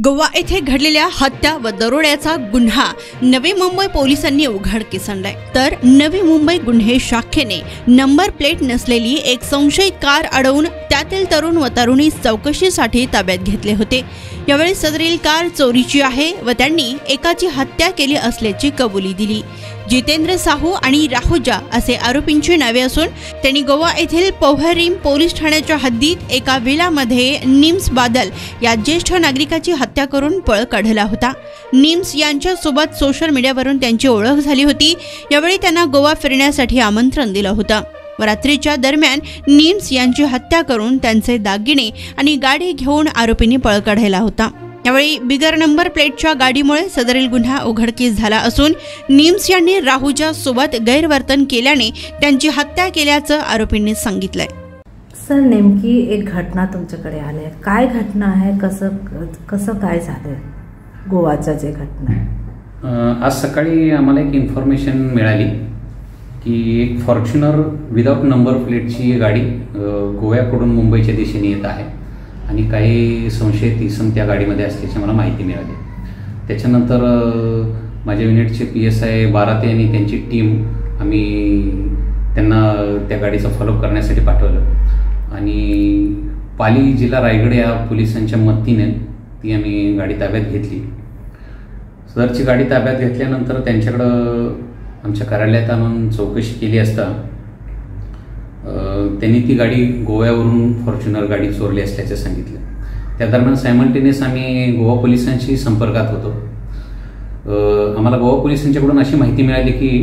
गोवा येथे घडलेल्या हत्या व दरोड्याचा गुन्हा नवी मुंबई पोलिसांनी उघडकीस आणलाय। तर नवी मुंबई गुन्हे शाखेने नंबर प्लेट नसलेली एक संशयित कार अडवून त्यातील तरुण व तरुणी चौकशीसाठी ताब्यात घेतले होते। यावेळी सदरील कार चोरीची आहे व त्यांनी एकाची हत्या केली असल्याची कबुली दिली। जितेंद्र साहू आणि राहुजा असे आरोपींची नावे असून त्यांनी गोवा येथील पोहरीम पोलीस ठाण्याच्या हद्दीत एका विलामध्ये निम्स बादल या ज्येष्ठ नागरिकाची हत्या करून पळ काढला होता। निम्स यांच्यासोबत सोशल मीडियावरून त्यांची ओळख झाली होती। यावेळी त्यांना गोवा फिरण्यासाठी आमंत्रण दिलं होतं व रात्रीच्या दरम्यान निम्स यांची हत्या करून त्यांचे दागिने आणि गाडी घेऊन आरोपींनी पळ काढला होता। यावेळी बिगर नंबर प्लेटच्या गाडीमुळे सदरील गुन्हा उघडकीस झाला असून निम्स यांनी राहुजा सोबत गैरवर्तन केल्याने त्यांची हत्या केल्याचं आरोपींनी सांगितलंय। सर, नेमकी एक घटना तुमच्याकडे आली आहे, काय घटना आहे, कसं काय झालंय गोवाच्या जे घटना? आज सकाळी आम्हाला एक इन्फॉर्मेशन मिळाली की एक फॉर्च्युनर विदाउट नंबर प्लेटची गाडी गोव्याकडून मुंबईच्या दिशेने येत आहे आणि काही संशयित इसम त्या गाडीमध्ये असल्याची मला माहिती मिळाली। त्याच्यानंतर माझ्या युनिटचे PSI बाराते आणि त्यांची टीम आम्ही त्यांना त्या गाडीचा फॉलोअप करण्यासाठी पाठवलं आणि पाली जिल्हा रायगड या पोलिसांच्या मदतीने ती आम्ही गाडी ताब्यात घेतली। सदरची गाडी ताब्यात घेतल्यानंतर त्यांच्याकडं आमच्या कार्यालयात आणून चौकशी केली असता त्यांनी ती गाडी गोव्यावरून फॉर्च्युनर गाडी चोरली असल्याचे सांगितलं। त्या दरम्यान सायमल्टेनियस आम्ही गोवा पोलिसांशी संपर्कात होतो। आम्हाला गोवा पोलिसांच्याकडून अशी माहिती मिळाली की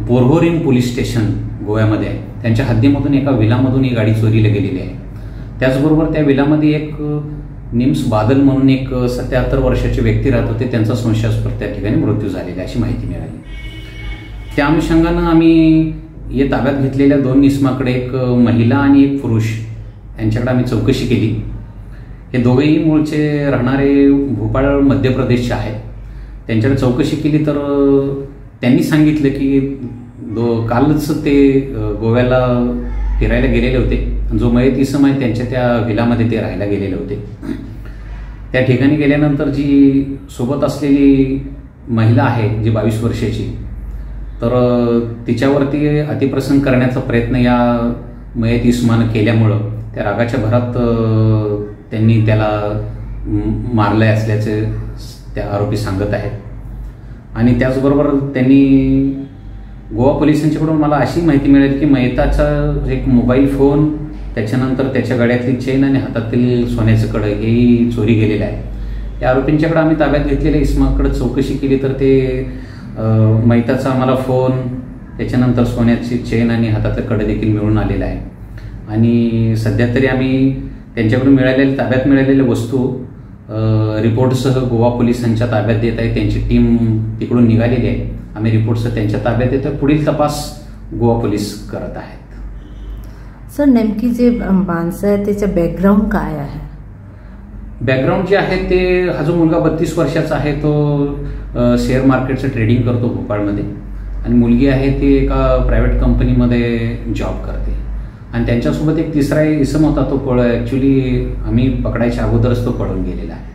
पोहरीम पोलीस स्टेशन गोव्यामध्ये आहे, त्यांच्या हद्दीमधून एका विलामधून ही गाडी चोरीला गेलेली आहे। त्याचबरोबर त्या विलामध्ये एक निम्स बादल म्हणून एक 77 वर्षाचे व्यक्ती राहत होते, त्यांचा संशयास्पद त्या ठिकाणी मृत्यू झालेला अशी माहिती मिळाली। त्या अनुषंगानं आम्ही या ताब्यात घेतलेल्या 2 इसमाकडे, एक महिला आणि एक पुरुष, यांच्याकडे आम्ही चौकशी केली। हे दोघेही मूळचे राहणारे भोपाळ मध्य प्रदेशचे आहेत। त्यांच्याकडे चौकशी केली तर त्यांनी सांगितलं की कालच ते गोव्याला फिरायला गेलेले होते। जो मयत इसम आहे त्यांच्या त्या विलामध्ये ते राहायला गेलेले होते। त्या ठिकाणी गेल्यानंतर जी सोबत असलेली महिला आहे जी 22 वर्षाची, तर तिच्यावरती अतिप्रसंग करण्याचा प्रयत्न या मयत इसमानं केल्यामुळं त्या रागाच्या भरात त्यांनी त्याला मारले असल्याचे त्या आरोपी सांगत आहेत। आणि त्याचबरोबर त्यांनी गोवा पोलिसांच्याकडून मला अशी माहिती मिळाली की मयताचा एक मोबाईल फोन, त्याच्यानंतर त्याच्या गळ्यातली चेन आणि हातातील सोन्याचं कड हेही चोरी गेलेलं आहे। या आरोपींच्याकडे आम्ही ताब्यात घेतलेल्या इसमाकडे चौकशी केली तर ते मयताचा आम्हाला फोन, त्याच्यानंतर सोन्याची चेन आणि हाताचं कड देखील मिळून आलेला आहे। आणि सध्या तरी आम्ही त्यांच्याकडून ताब्यात मिळालेल्या वस्तू रिपोर्टसह गोवा पोलिसांच्या ताब्यात देत आहे। त्यांची टीम तिकडून निघालेली आहे। आम्ही रिपोर्टसह त्यांच्या ताब्यात देतो। पुढील तपास गोवा पोलीस करत आहेत। सर, नेमकी जे माणसं आहे त्याचं बॅकग्राऊंड काय आहे? बॅकग्राऊंड जे आहे ते, हा जो मुलगा 32 वर्षाचा आहे तो शेअर मार्केटचं ट्रेडिंग करतो भोपाळमध्ये आणि मुलगी आहे ती एका प्रायव्हेट कंपनीमध्ये जॉब करते। आणि त्यांच्यासोबत एक तिसरा इसम होता, तो ॲक्च्युली आम्ही पकडायच्या अगोदरच तो पळून गेलेला आहे।